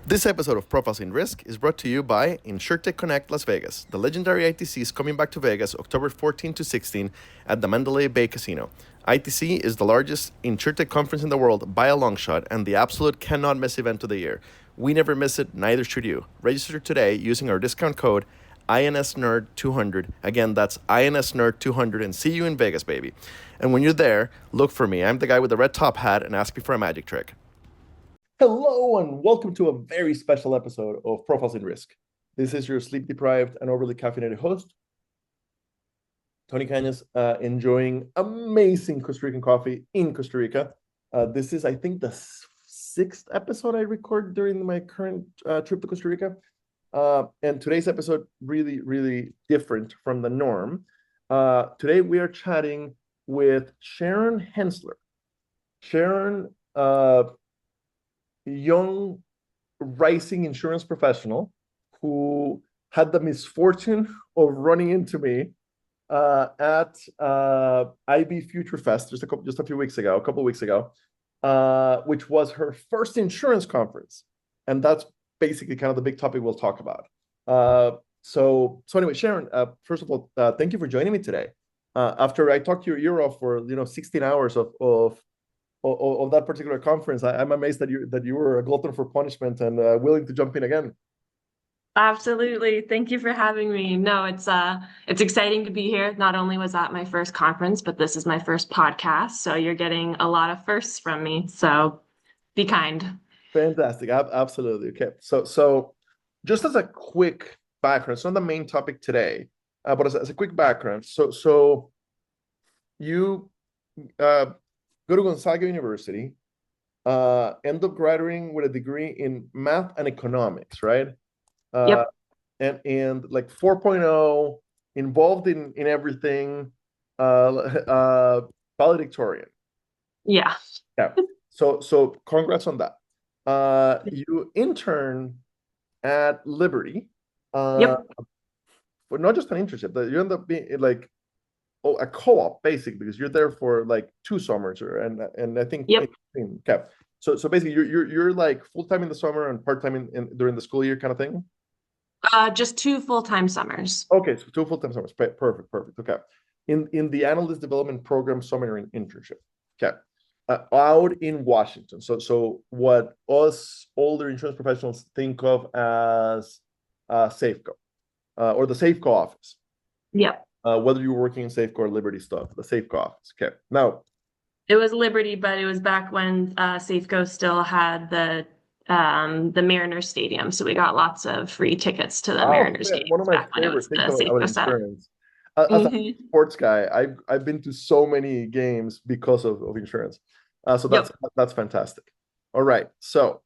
This episode of Profiles in Risk is brought to you by InsurTech Connect Las Vegas. The legendary ITC is coming back to Vegas October 14 to 16 at the Mandalay Bay Casino. ITC is the largest InsurTech conference in the world by a long shot and the absolute cannot miss event of the year. We never miss it, neither should you. Register today using our discount code INSNerd200. Again, that's INSNerd200 and see you in Vegas, baby. And when you're there, look for me. I'm the guy with the red top hat and ask me for a magic trick. Hello and welcome to a very special episode of Profiles in Risk. This is your sleep-deprived and overly caffeinated host, Tony Cañas, enjoying amazing Costa Rican coffee in Costa Rica. This is, I think, the sixth episode I record during my current trip to Costa Rica. And today's episode really different from the norm. Today we are chatting with Sharon Henzler. Sharon, young rising insurance professional who had the misfortune of running into me at IB Future Fest just a couple weeks ago, which was her first insurance conference, and that's basically kind of the big topic we'll talk about. So anyway, Sharon, first of all, thank you for joining me today. After I talked your ear off for 16 hours of that particular conference, I'm amazed that you were a glutton for punishment and willing to jump in again. Absolutely. Thank you for having me. No, it's exciting to be here. Not only was that my first conference, but this is my first podcast. So you're getting a lot of firsts from me. So be kind. Fantastic. Absolutely. Okay. So just as a quick background, it's not the main topic today, but as a quick background. So you go to Gonzaga University, end up graduating with a degree in math and economics, right? Yep. And like 4.0, involved in everything, valedictorian. Yeah. Yeah. So congrats on that. You intern at Liberty. Yep. But not just an internship, you end up being like a co-op basically, because you're there for like 2 summers and I think Yep. Okay. So basically you're like full-time in the summer and part-time in during the school year kind of thing. Just 2 full-time summers. Okay, so 2 full-time summers. Perfect. Okay. In the analyst development program summer internship. Okay. Out in Washington. So what us older insurance professionals think of as Safeco, or the Safeco office. Yep. Whether you were working in Safeco or Liberty stuff, the Safeco office. Okay. Now, It was Liberty, but it was back when Safeco still had the Mariners Stadium. So we got lots of free tickets to the Mariners Stadium. One of my favorite things about insurance. As a sports guy, I've been to so many games because of insurance. So that's fantastic. All right. So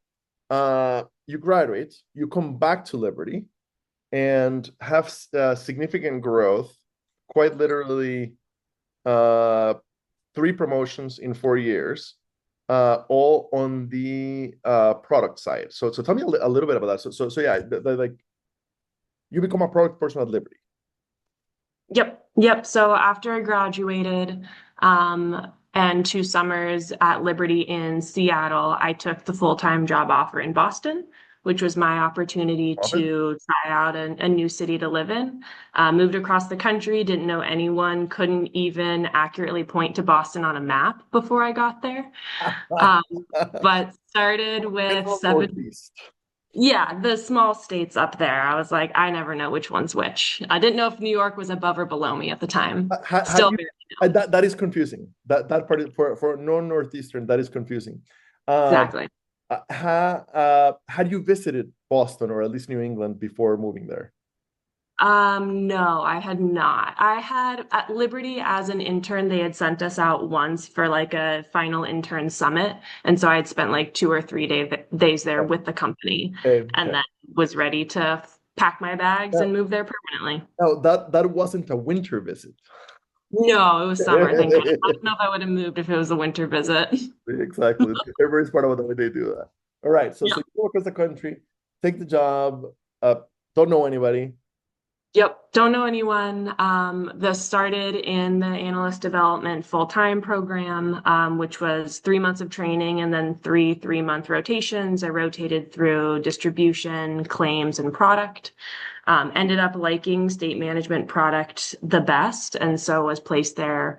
you graduate, you come back to Liberty and have significant growth, quite literally 3 promotions in 4 years, all on the product side. So tell me a little bit about that. So yeah, like you become a product person at Liberty. Yep. So after I graduated, and 2 summers at Liberty in Seattle, I took the full-time job offer in Boston, which was my opportunity to try out a new city to live in. Moved across the country, didn't know anyone, couldn't even accurately point to Boston on a map before I got there. But started with the small states up there. I was like, I never know which one's which. I didn't know if New York was above or below me at the time. That is confusing. That part for non-Northeastern, that is confusing. Exactly. Had you visited Boston or at least New England before moving there? No, I had not. I had at Liberty as an intern, they had sent us out once for like a final intern summit. And so I had spent like 2 or 3 days there with the company and then was ready to pack my bags and move there permanently. No, that wasn't a winter visit. No, it was summer. Thank God. I don't know if I would have moved if it was a winter visit. Exactly. Everybody's part of the way they do that. All right. So you go across the country, take the job, don't know anybody. Yep, don't know anyone. This started in the analyst development full-time program, which was 3 months of training and then three-month rotations. I rotated through distribution, claims, and product. Ended up liking state management product the best, and so was placed there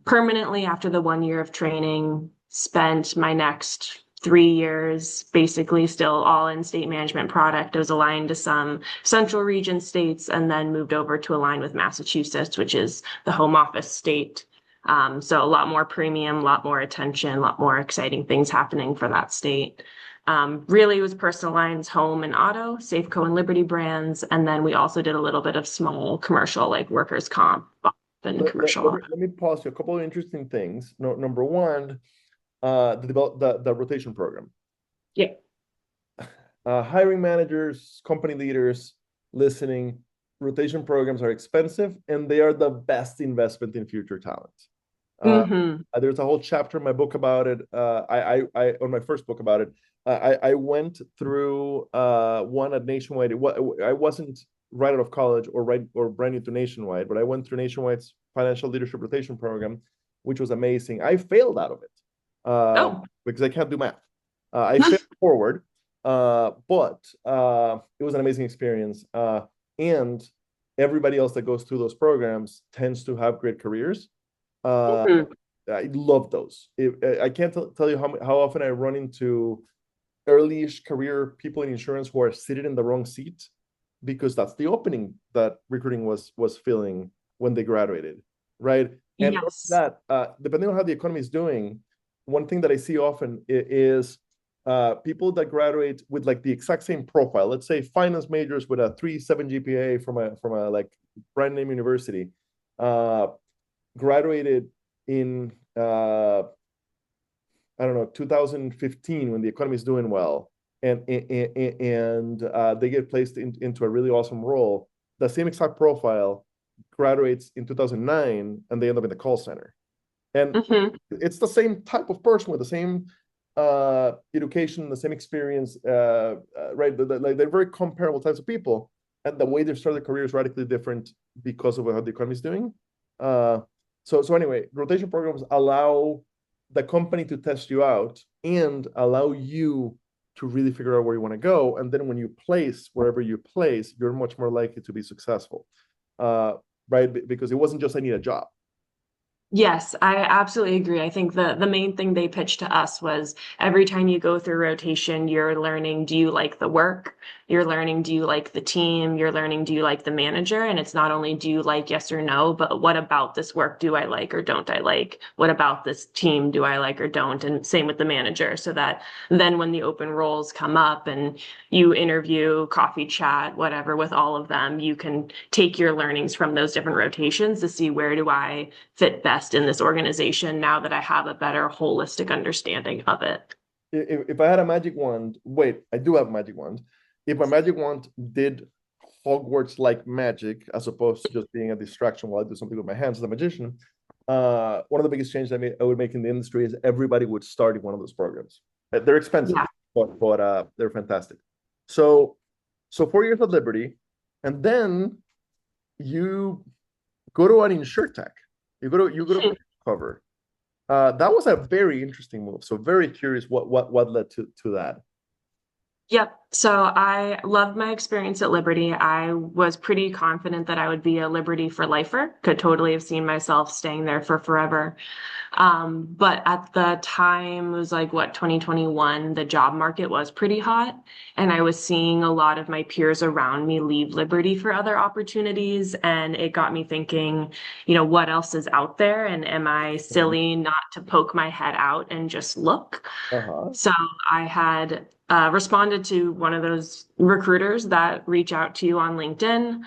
permanently after the 1 year of training. Spent my next 3 years basically still all in state management product. I was aligned to some central region states and then moved over to align with Massachusetts, which is the home office state. So a lot more premium, a lot more attention, a lot more exciting things happening for that state. Really was personal lines, home and auto, Safeco and Liberty brands. And then we also did a little bit of small commercial like workers' comp and commercial auto. Let me pause you. A couple of interesting things. No, number one, the rotation program. Yeah. Hiring managers, company leaders listening, rotation programs are expensive and they are the best investment in future talent. There's a whole chapter in my book about it. I on my first book about it. I went through one at Nationwide. I wasn't right out of college or brand new to Nationwide, but I went through Nationwide's financial leadership rotation program, which was amazing. I failed out of it because I can't do math. I failed forward, but it was an amazing experience. And everybody else that goes through those programs tends to have great careers. I love those. I can't tell you how often I run into early-ish career people in insurance who are sitting in the wrong seat because that's the opening that recruiting was filling when they graduated, right? And yes. that depending on how the economy is doing, one thing that I see often is people that graduate with like the exact same profile. Let's say finance majors with a 3.7 GPA from a like brand name university, graduated in I don't know 2015 when the economy is doing well, and they get placed into a really awesome role. The same exact profile graduates in 2009 and they end up in the call center, and it's the same type of person with the same education, the same experience, right? Like they're very comparable types of people, and the way they start their career is radically different because of how the economy is doing. So anyway, rotation programs allow the company to test you out and allow you to really figure out where you want to go. And then when you place, wherever you place, you're much more likely to be successful, right? Because it wasn't just I need a job. Yes, I absolutely agree. I think the main thing they pitched to us was every time you go through rotation, you're learning, do you like the work? You're learning, do you like the team? You're learning, do you like the manager? And it's not only do you like yes or no, but what about this work do I like or don't I like? What about this team do I like or don't? And same with the manager, so that then when the open roles come up and you interview, coffee chat, whatever with all of them, you can take your learnings from those different rotations to see where do I fit best in this organization now that I have a better holistic understanding of it. If I had a magic wand, wait, I do have a magic wand. If my magic wand did Hogwarts like magic, as opposed to just being a distraction while I do something with my hands as a magician, one of the biggest changes I would make in the industry is everybody would start in one of those programs. They're expensive, but they're fantastic. So 4 years at Liberty, and then you go to an insurtech. You go to cover. That was a very interesting move. So very curious what led to that. Yep. So I loved my experience at Liberty. I was pretty confident that I would be a Liberty for lifer. Could totally have seen myself staying there for forever. But at the time, it was like, 2021, the job market was pretty hot. And I was seeing a lot of my peers around me leave Liberty for other opportunities. And it got me thinking, what else is out there? And am I silly not to poke my head out and just look? So I had responded to one of those recruiters that reach out to you on LinkedIn,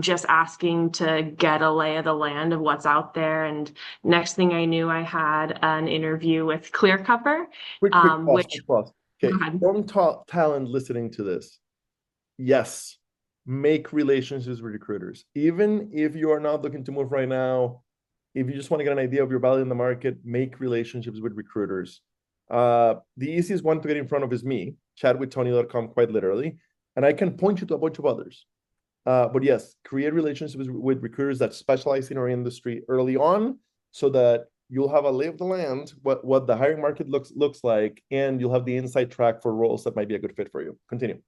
just asking to get a lay of the land of what's out there. And next thing I knew, I had an interview with 𝗧𝗃𝗃, Quick pause. Okay, young talent listening to this. Yes, make relationships with recruiters. Even if you are not looking to move right now, if you just want to get an idea of your value in the market, make relationships with recruiters. The easiest one to get in front of is me, chatwithtony.com, quite literally. And I can point you to a bunch of others. But yes, create relationships with recruiters that specialize in our industry early on, so that you'll have a lay of the land, what the hiring market looks like, and you'll have the inside track for roles that might be a good fit for you. Continue.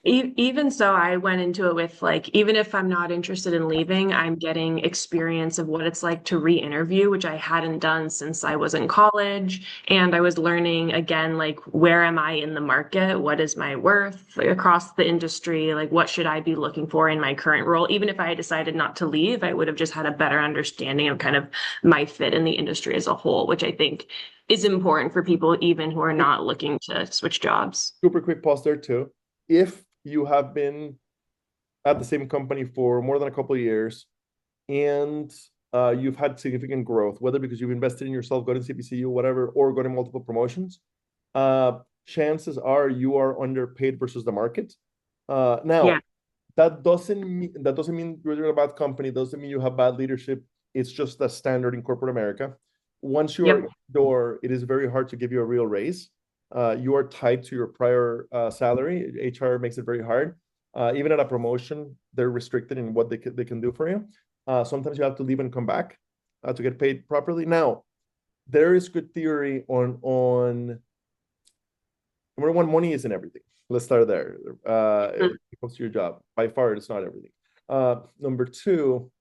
Even so, I went into it with like, even if I'm not interested in leaving, I'm getting experience of what it's like to re-interview, which I hadn't done since I was in college. And I was learning again, like, where am I in the market? What is my worth across the industry? Like, what should I be looking for in my current role? Even if I had decided not to leave, I would have just had a better understanding of kind of my fit in the industry as a whole, which I think is important for people even who are not looking to switch jobs. Super quick pause there too. If you have been at the same company for more than a couple of years, and you've had significant growth, whether because you've invested in yourself, got in CPCU, whatever, or got in multiple promotions, chances are you are underpaid versus the market. Now, Yeah. that doesn't mean you're in a bad company. Doesn't mean you have bad leadership. It's just a standard in corporate America. Once you are in Yep. the door, it is very hard to give you a real raise. You are tied to your prior salary. HR makes it very hard. Even at a promotion, they're restricted in what they can do for you. Sometimes you have to leave and come back to get paid properly. Now, there is good theory on number one, money isn't everything. Let's start there. When it comes to your job, by far, it's not everything. Number two,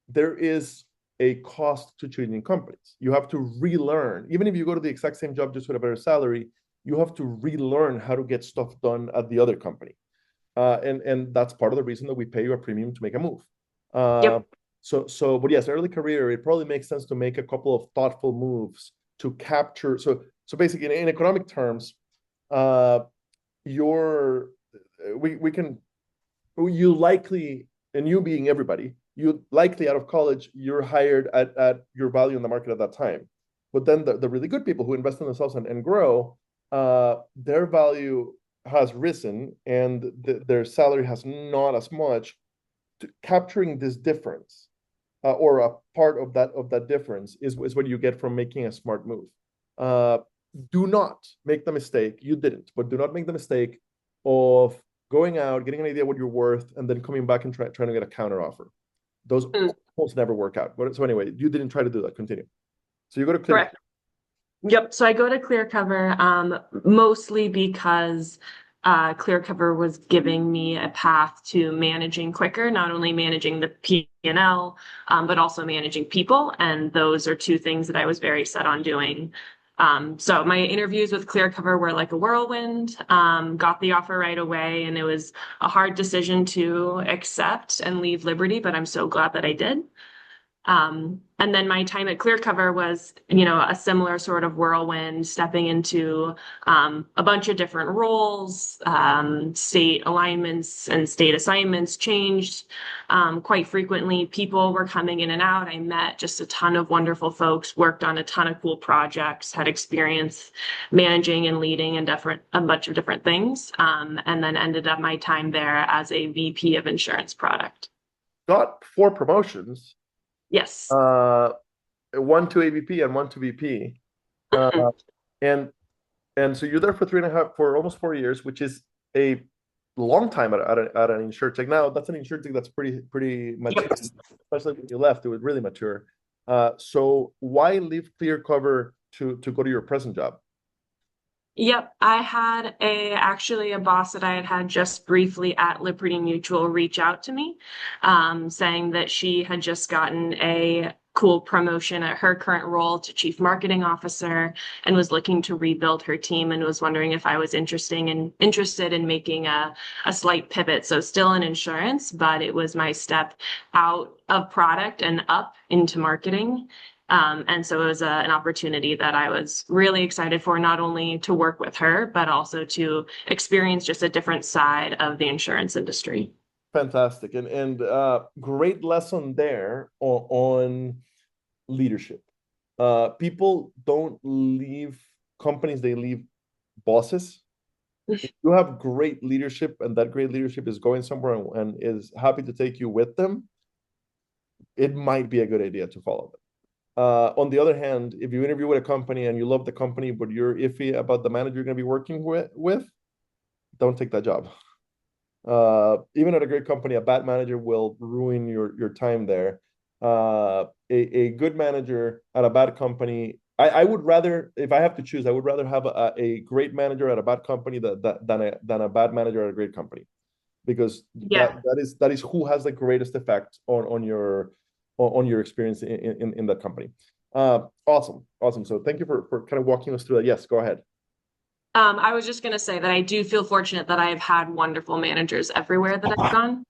there is a cost to changing companies. You have to relearn, even if you go to the exact same job just with a better salary, you have to relearn how to get stuff done at the other company. And that's part of the reason that we pay you a premium to make a move. Yep. But yes, early career, it probably makes sense to make a couple of thoughtful moves to capture. So basically, in economic terms, your you likely, and you being everybody, you likely out of college, you're hired at your value in the market at that time. But then the really good people who invest in themselves and grow, their value has risen and their salary has not as much. Capturing this difference, or a part of that difference is what you get from making a smart move. Do not make the mistake, you didn't, but do not make the mistake of going out, getting an idea what you're worth, and then coming back and trying to get a counter offer. Those almost never work out. But so anyway, you didn't try to do that. Continue. So you go to clear. Correct. Yep. So I go to 𝗧𝗵𝗀𝗀, mostly because 𝗧𝗵𝗀𝗀 was giving me a path to managing quicker, not only managing the P&L, but also managing people. And those are two things that I was very set on doing. So my interviews with 𝗧𝗵𝗀𝗀 were like a whirlwind, got the offer right away, and it was a hard decision to accept and leave Liberty, but I'm so glad that I did. And then my time at 𝗧𝗵𝗀𝗀𝗀 was, a similar sort of whirlwind, stepping into a bunch of different roles. State alignments and state assignments changed quite frequently. People were coming in and out. I met just a ton of wonderful folks, worked on a ton of cool projects, had experience managing and leading in a bunch of different things, and then ended up my time there as a VP of insurance product. Got 4 promotions. Yes. 1 to AVP and 1 to VP. And so you're there for almost 4 years, which is a long time at an insurtech. Now that's an insurtech that's pretty mature, Yep. especially when you left, it was really mature. So why leave 𝗧𝗵𝗀𝗀𝗀 to go to your present job? Yep, I had actually a boss that I had just briefly at Liberty Mutual reach out to me, saying that she had just gotten a cool promotion at her current role to Chief Marketing Officer and was looking to rebuild her team and was wondering if I was interested in making a slight pivot. So still in insurance, but it was my step out of product and up into marketing. And so it was an opportunity that I was really excited for, not only to work with her, but also to experience just a different side of the insurance industry. Fantastic. And great lesson there on leadership. People don't leave companies, they leave bosses. If you have great leadership and that great leadership is going somewhere and is happy to take you with them, it might be a good idea to follow them. On the other hand, if you interview with a company and you love the company, but you're iffy about the manager you're going to be working with, don't take that job. Even at a great company, a bad manager will ruin your time there. A good manager at a bad company, I would rather, if I have to choose, I would rather have a great manager at a bad company than a bad manager at a great company, because Yeah. that is who has the greatest effect on your experience in that company. Awesome. So thank you for kind of walking us through that. Yes, go ahead. I was just going to say that I do feel fortunate that I've had wonderful managers everywhere that I've gone.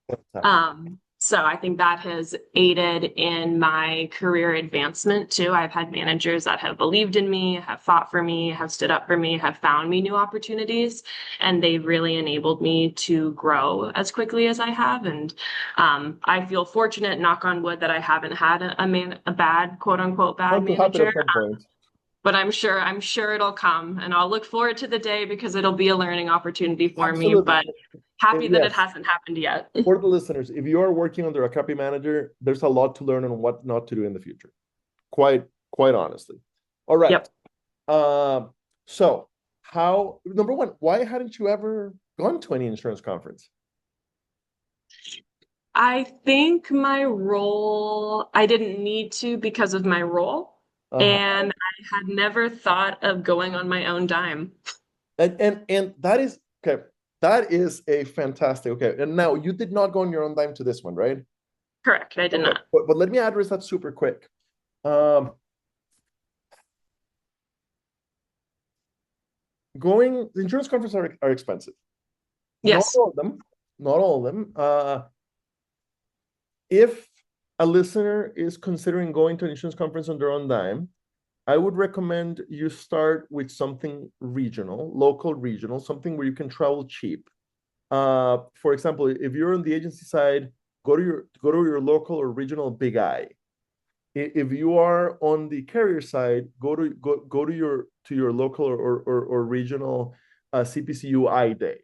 So I think that has aided in my career advancement too. I've had managers that have believed in me, have fought for me, have stood up for me, have found me new opportunities, and they've really enabled me to grow as quickly as I have. And I feel fortunate, knock on wood, that I haven't had a bad, quote unquote, bad Bound to happen manager. at some point. But I'm sure it'll come, and I'll look forward to the day because it'll be a learning opportunity for me, Absolutely. but happy that it Yes. hasn't happened yet. For the listeners, if you are working under a copy manager, there's a lot to learn on what not to do in the future. Quite honestly. All right. Yep. So how, number one, why hadn't you ever gone to any insurance conference? I think my role, I didn't need to because of my role, Uh-huh. and I had never thought of going on my own dime. And that is okay. That is a fantastic. Okay. And now you did not go on your own dime to this one, right? Correct, I did Okay. not. But let me address that super quick. Um, Going, the insurance conferences are expensive. Not Yes. all of them. Not all of them. If a listener is considering going to an insurance conference on their own dime, I would recommend you start with something regional, local regional, something where you can travel cheap. For example, if you're on the agency side, go to your local or regional Big I. If you are on the carrier side, go to your local or regional CPCU day.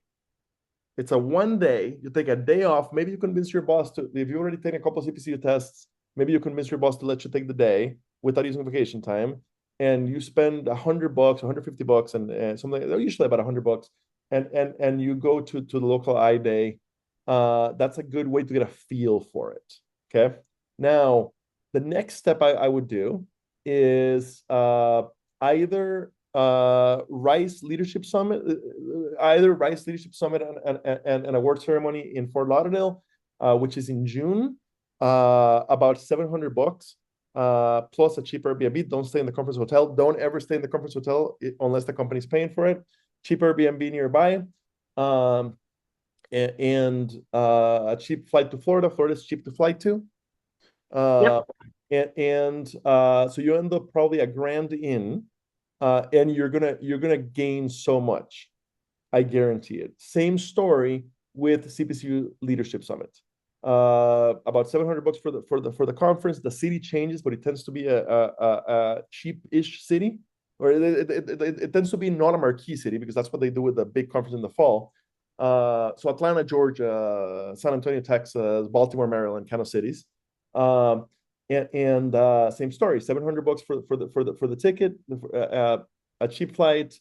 It's a 1 day. You take a day off. Maybe you convince your boss to, if you already taken a couple of CPCU tests, maybe you convince your boss to let you take the day without using vacation time, and you spend $100, $150, and something. They're usually about $100, and you go to the local day. That's a good way to get a feel for it. Okay. Now, the next step I would do is either Rice Leadership Summit, either Rice Leadership Summit and an award ceremony in Fort Lauderdale, which is in June, about $700, plus a cheap Airbnb. Don't stay in the conference hotel. Don't ever stay in the conference hotel unless the company's paying for it. Cheap Airbnb nearby, and a cheap flight to Florida. Florida is cheap to fly to. Yep. So you end up probably a grand in, and you're gonna gain so much. I guarantee it. Same story with CPCU Leadership Summit. About $700 for the conference. The city changes, but it tends to be a cheap-ish city, or it tends to be not a marquee city, because that's what they do with the big conference in the fall. So Atlanta, Georgia, San Antonio, Texas, Baltimore, Maryland, kind of cities. Same story, $700 for the ticket, a cheap flight,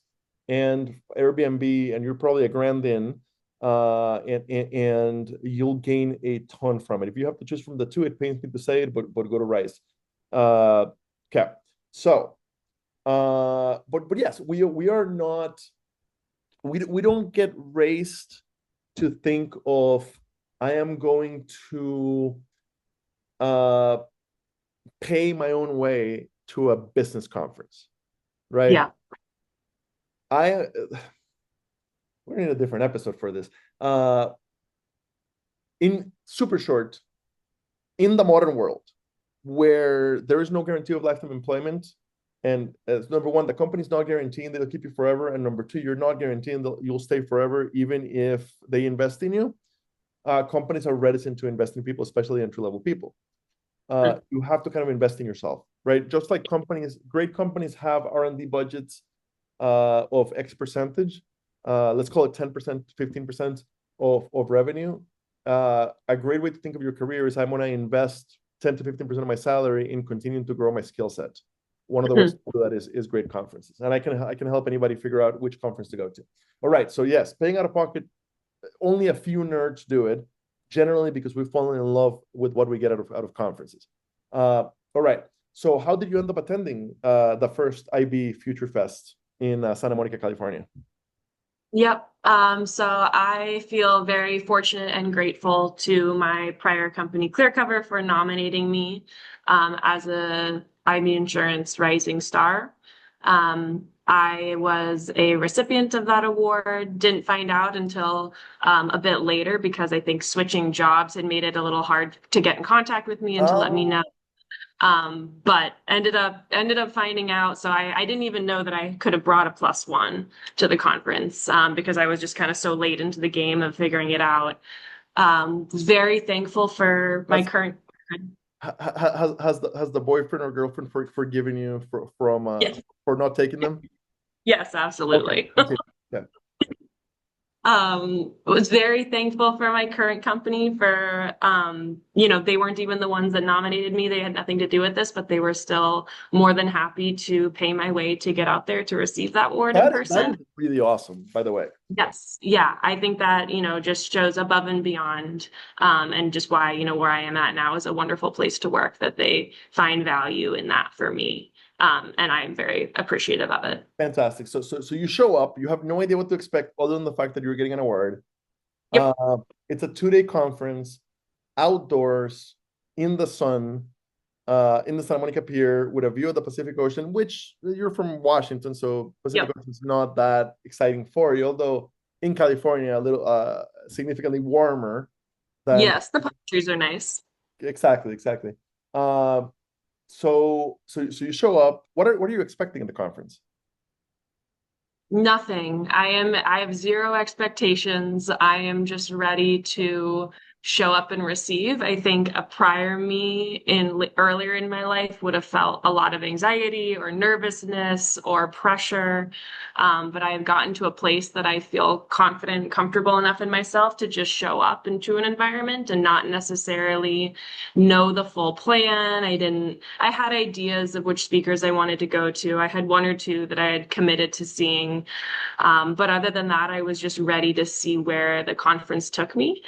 and Airbnb, and you're probably a grand in, and you'll gain a ton from it. If you have to choose from the two, it pains me to say it, but go to Rice. Okay, so but yes, we are not, we don't get raised to think of, I am going to pay my own way to a business conference, right? Yeah. We're in a different episode for this. In super short, in the modern world, where there is no guarantee of lifetime employment, and as number one, the company's not guaranteeing they'll keep you forever, and number two, you're not guaranteeing that you'll stay forever, even if they invest in you. Companies are reticent to invest in people, especially entry-level people. You have to kind of invest in yourself, right? Just like great companies have R&D budgets of X percentage, let's call it 10%, 15% of revenue. A great way to think of your career is, I'm going to invest 10 to 15% of my salary in continuing to grow my skill set. One of the ways to do that is great conferences. And I can help anybody figure out which conference to go to. All right. So yes, paying out of pocket, only a few nerds do it, generally because we've fallen in love with what we get out of conferences. All right. So how did you end up attending the first IB Future Fest in Santa Monica, California? Yep. So I feel very fortunate and grateful to my prior company, ClearCover, for nominating me as a IB Insurance Rising Star. I was a recipient of that award, didn't find out until a bit later because I think switching jobs had made it a little hard to get in contact with me and to let me know. But ended up finding out. So I didn't even know that I could have brought a +1 to the conference because I was just kind of so late into the game of figuring it out. Very thankful for my current. Has the boyfriend or girlfriend forgiven you Yes. for not taking them? Yes, absolutely. Okay. Yeah. Was very thankful for my current company for, they weren't even the ones that nominated me. They had nothing to do with this, but they were still more than happy to pay my way to get out there to receive that award in person. That is really awesome, by the way. Yes. Yeah. I think that, just shows above and beyond, and just why, where I am at now is a wonderful place to work, that they find value in that for me. And I'm very appreciative of it. Fantastic. So you show up, you have no idea what to expect other than the fact that you're getting an award. Yep. It's a 2-day conference, outdoors, in the sun, in the Santa Monica Pier with a view of the Pacific Ocean, which you're from Washington, so Pacific Ocean is not that exciting for you, although in California, a little significantly warmer. Yes, the palm trees are nice. Exactly. So you show up. What are you expecting in the conference? Nothing. I have zero expectations. I am just ready to show up and receive. I think a prior me earlier in my life would have felt a lot of anxiety or nervousness or pressure. But I have gotten to a place that I feel confident and comfortable enough in myself to just show up into an environment and not necessarily know the full plan. I had ideas of which speakers I wanted to go to. I had one or two that I had committed to seeing. But other than that, I was just ready to see where the conference took me.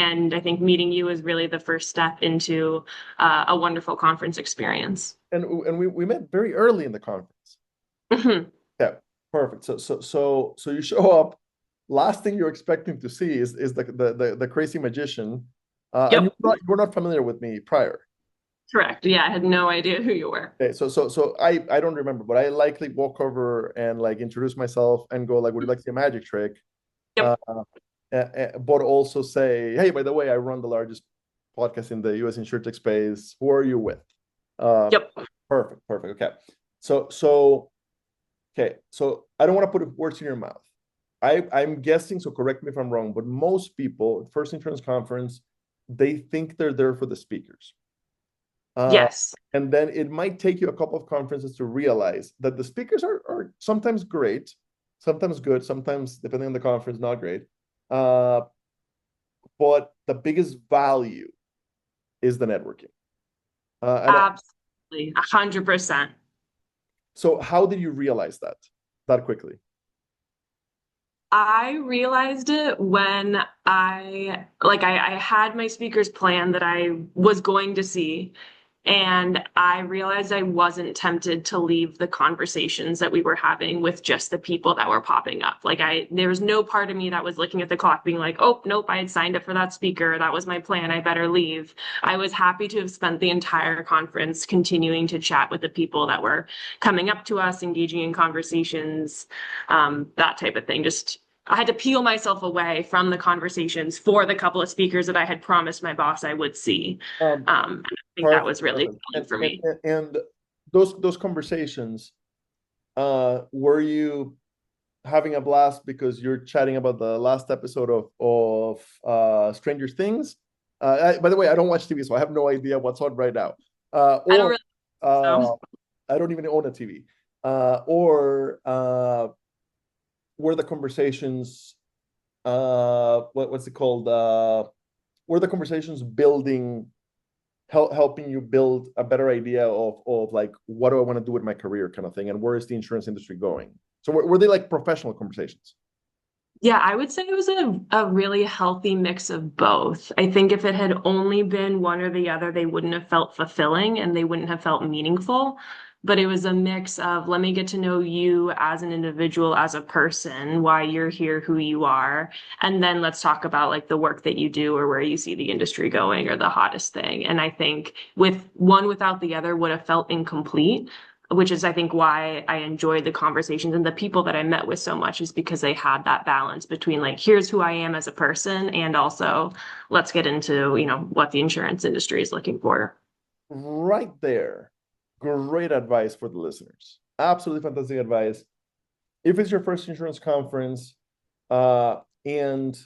And I think meeting you is really the first step into a wonderful conference experience. And we met very early in the conference. Mm-hmm. Yeah, perfect. So you show up. Last thing you're expecting to see is the crazy magician. Yep. And you were not familiar with me prior. Correct. Yeah, I had no idea who you were. Okay, so I don't remember, but I likely walk over and like introduce myself and go like, "Would you like to see a magic trick?" Yep. But also say, "Hey, by the way, I run the largest podcast in the U.S. insurtech space. Who are you with?" Yep. Perfect. Okay. So I don't want to put words in your mouth. I'm guessing, so correct me if I'm wrong, but most people, first insurance conference, they think they're there for the speakers. Yes. And then it might take you a couple of conferences to realize that the speakers are sometimes great, sometimes good, sometimes, depending on the conference, not great. But the biggest value is the networking. Absolutely. 100%. So how did you realize that quickly? I realized it when I had my speakers plan that I was going to see. And I realized I wasn't tempted to leave the conversations that we were having with just the people that were popping up. There was no part of me that was looking at the clock being like, oh, nope, I had signed up for that speaker. That was my plan. I better leave. I was happy to have spent the entire conference continuing to chat with the people that were coming up to us, engaging in conversations, that type of thing. I had to peel myself away from the conversations for the couple of speakers that I had promised my boss I would see. I think that was really important for me. And those conversations, were you having a blast because you're chatting about the last episode of Stranger Things? By the way, I don't watch TV, so I have no idea what's on right now. I don't really know. I don't even own a TV. Were the conversations what's it called? Were the conversations helping you build a better idea of like, what do I want to do with my career kind of thing, and where is the insurance industry going? So were they like professional conversations? Yeah, I would say it was a really healthy mix of both. I think if it had only been one or the other, they wouldn't have felt fulfilling and they wouldn't have felt meaningful. But it was a mix of let me get to know you as an individual, as a person, why you're here, who you are, and then let's talk about like the work that you do or where you see the industry going or the hottest thing. And I think with one without the other would have felt incomplete, which is I think why I enjoyed the conversations and the people that I met with so much is because they had that balance between like here's who I am as a person and also let's get into, what the insurance industry is looking for. Right there. Great advice for the listeners. Absolutely fantastic advice. If it's your first insurance conference, and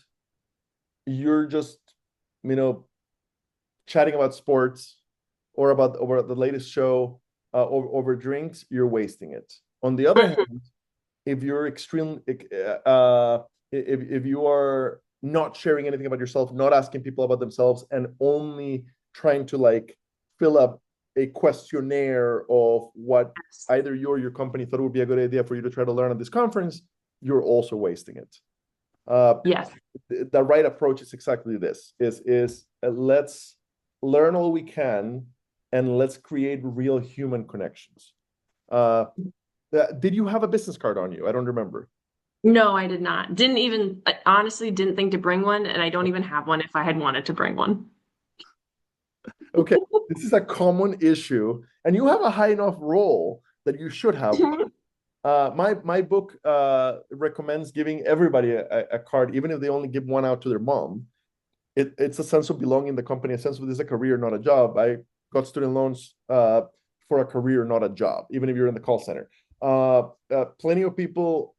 you're just, chatting about sports or about over the latest show, over drinks, you're wasting it. On the other hand, if you're if you are not sharing anything about yourself, not asking people about themselves, and only trying to like fill up a questionnaire of what either you or your company thought would be a good idea for you to try to learn at this conference, you're also wasting it. Yes. The right approach is exactly this: is let's learn all we can, and let's create real human connections. Did you have a business card on you? I don't remember. No, I did not. Didn't even, honestly, didn't think to bring one, and I don't even have one if I had wanted to bring one. Okay, this is a common issue, and you have a high enough role that you should have one. My book recommends giving everybody a card, even if they only give one out to their mom. It's a sense of belonging in the company, a sense of this is a career, not a job. I got student loans for a career, not a job, even if you're in the call center. Plenty of people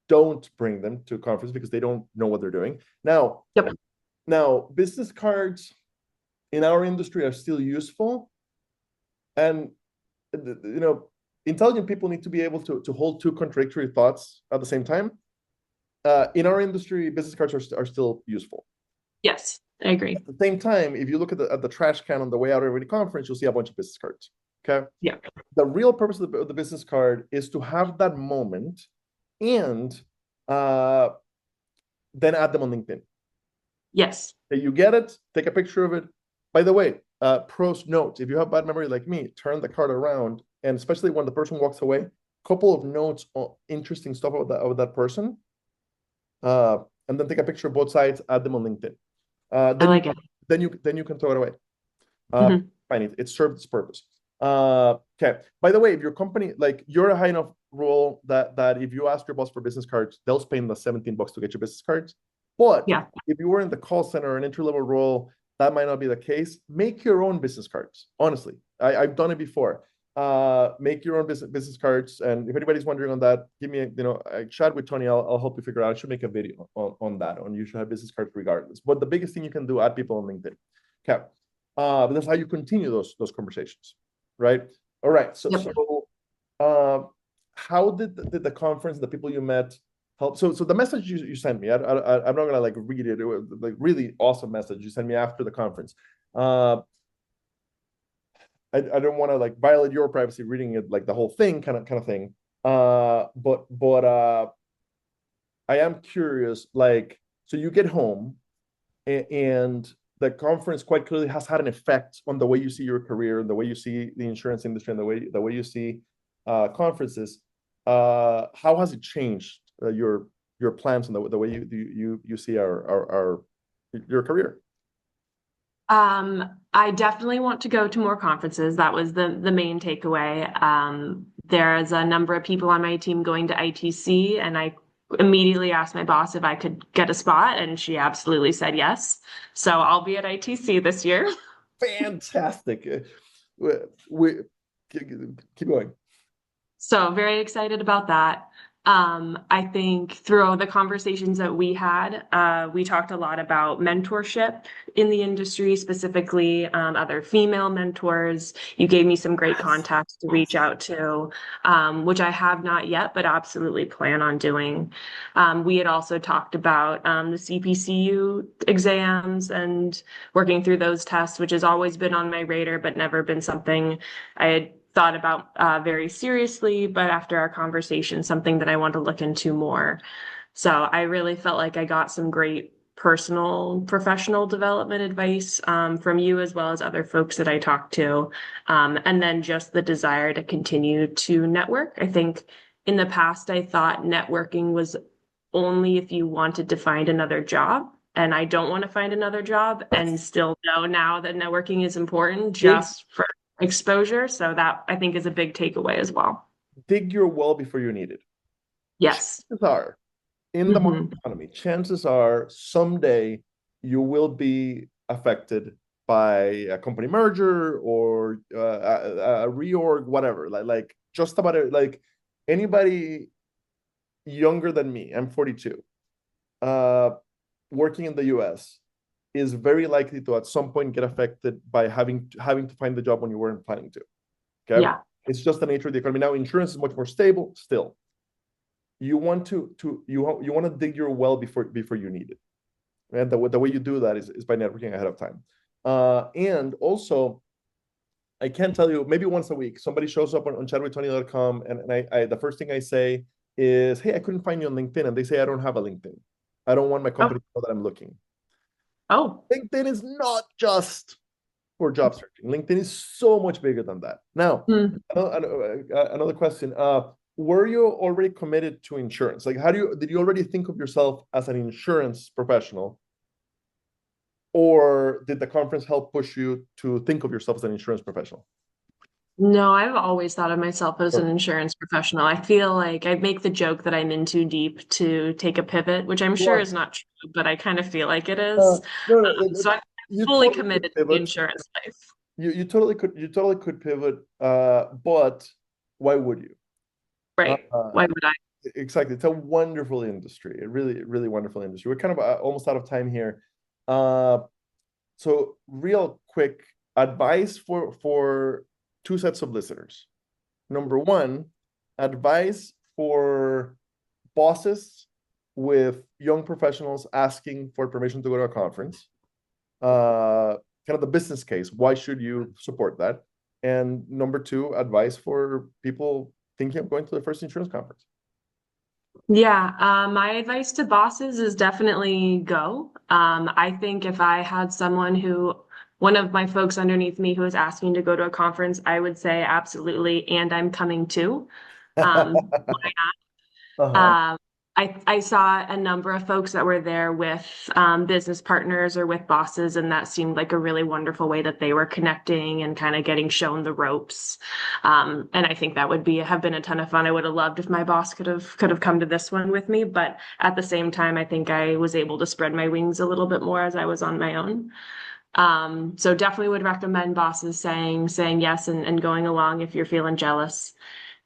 don't bring them to a conference because they don't know what they're doing. Now, Yep. now business cards in our industry are still useful, and intelligent people need to be able to hold two contradictory thoughts at the same time. In our industry, business cards are still useful. Yes, I agree. At the same time, if you look at the trash can on the way out of every conference, you'll see a bunch of business cards. Okay. Yeah. The real purpose of the business card is to have that moment and then add them on LinkedIn. Yes. You get it, take a picture of it. By the way, pros notes: if you have bad memory like me, turn the card around, and especially when the person walks away, couple of notes on interesting stuff about that person, and then take a picture of both sides, add them on LinkedIn. I like it. Then you can throw it away. Fine, it served its purpose. Okay. By the way, if your company, like, you're a high enough role that if you ask your boss for business cards, they'll spend the $17 to get your business cards. But Yeah. if you were in the call center or an entry-level role, that might not be the case. Make your own business cards. Honestly, I've done it before. Make your own business cards. And if anybody's wondering on that, give me I chat with Tony. I'll help you figure out. I should make a video on that. You should have business cards regardless. But the biggest thing you can do, add people on LinkedIn. Okay. But that's how you continue those conversations, right? All right. So, Yep. how did the conference, the people you met, help? So the message you sent me, I'm not gonna like read it. It was like really awesome message you sent me after the conference. I don't want to like violate your privacy reading it like the whole thing kind of thing. But I am curious, like, so you get home and the conference quite clearly has had an effect on the way you see your career, the way you see the insurance industry, and the way you see conferences. How has it changed your plans and the way you see your career? I definitely want to go to more conferences. That was the main takeaway. There's a number of people on my team going to ITC, and I immediately asked my boss if I could get a spot, and she absolutely said yes. So I'll be at ITC this year. Fantastic. We keep going. So very excited about that. I think through the conversations that we had, we talked a lot about mentorship in the industry, specifically other female mentors. You gave me some great contacts to reach out to, which I have not yet, but absolutely plan on doing. We had also talked about the CPCU exams and working through those tests, which has always been on my radar, but never been something I had thought about very seriously, but after our conversation, something that I want to look into more. So I really felt like I got some great personal, professional development advice from you as well as other folks that I talked to. And then just the desire to continue to network. I think in the past, I thought networking was only if you wanted to find another job. And I don't want to find another job and still know now that networking is important Dig, just for exposure. So that I think is a big takeaway as well. dig your well before you need it. Yes. Chances are, in the market Hmm. economy, chances are someday you will be affected by a company merger or a reorg, whatever. Like just about it. Like anybody younger than me, I'm 42, uh, working in the US, is very likely to at some point get affected by having to find the job when you weren't planning to. Okay, Yeah. it's just the nature of the economy. Now, insurance is much more stable still. You want you want to dig your well before you need it. And the way you do that is by networking ahead of time. And also, I can tell you, maybe once a week, somebody shows up on 𝗀𝗏𝗀𝗃.com, and the first thing I say is, hey, I couldn't find you on LinkedIn. And they say, I don't have a LinkedIn. I don't want my Oh, company to know that I'm looking. oh. LinkedIn is not just for job searching. LinkedIn is so much bigger than that. Now, Hmm. another question. Were you already committed to insurance? Like, did you already think of yourself as an insurance professional, or did the conference help push you to think of yourself as an insurance professional? No, I've always thought of myself as an Okay. insurance professional. I feel like I make the joke that I'm in too deep to take a pivot, which I'm You sure are. is not true, but I kind of feel like it is. No, no, So I'm you fully totally could committed to the pivot. insurance life. You totally could pivot. But why would you? Right. Uh, Why would I? exactly. It's a wonderful industry. A really, really wonderful industry. We're kind of almost out of time here. Uh, so real quick advice for two sets of listeners. Number one, advice for bosses with young professionals asking for permission to go to a conference. Kind of the business case. Why should you support that? And number two, advice for people thinking of going to their first insurance conference. Yeah, my advice to bosses is definitely go. I think if I had one of my folks underneath me who was asking to go to a conference, I would say absolutely, and I'm coming too. Um, Uh-huh. Um, I saw a number of folks that were there with business partners or with bosses, and that seemed like a really wonderful way that they were connecting and kind of getting shown the ropes. And I think that would have been a ton of fun. I would have loved if my boss could have come to this one with me, but at the same time, I think I was able to spread my wings a little bit more as I was on my own. So definitely would recommend bosses saying yes and going along if you're feeling jealous.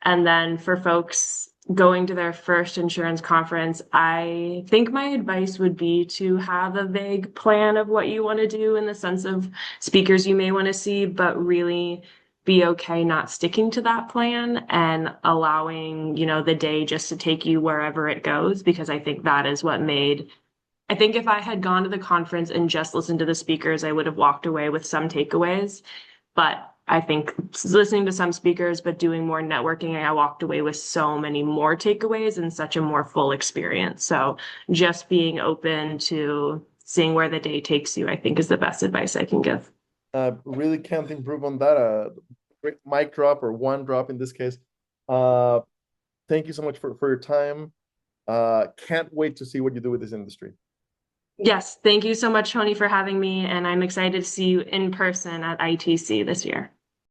And then for folks going to their first insurance conference, I think my advice would be to have a vague plan of what you want to do in the sense of speakers you may want to see, but really be okay not sticking to that plan and allowing, the day just to take you wherever it goes, because I think that is what made I think if I had gone to the conference and just listened to the speakers, I would have walked away with some takeaways. But I think listening to some speakers, but doing more networking, I walked away with so many more takeaways and such a more full experience. So just being open to seeing where the day takes you, I think is the best advice I can give. Really can't improve on that. Great mic drop or one drop in this case. Uh, thank you so much for your time. Can't wait to see what you do with this industry. Yes, thank you so much, Tony, for having me. And I'm excited to see you in person at ITC this year.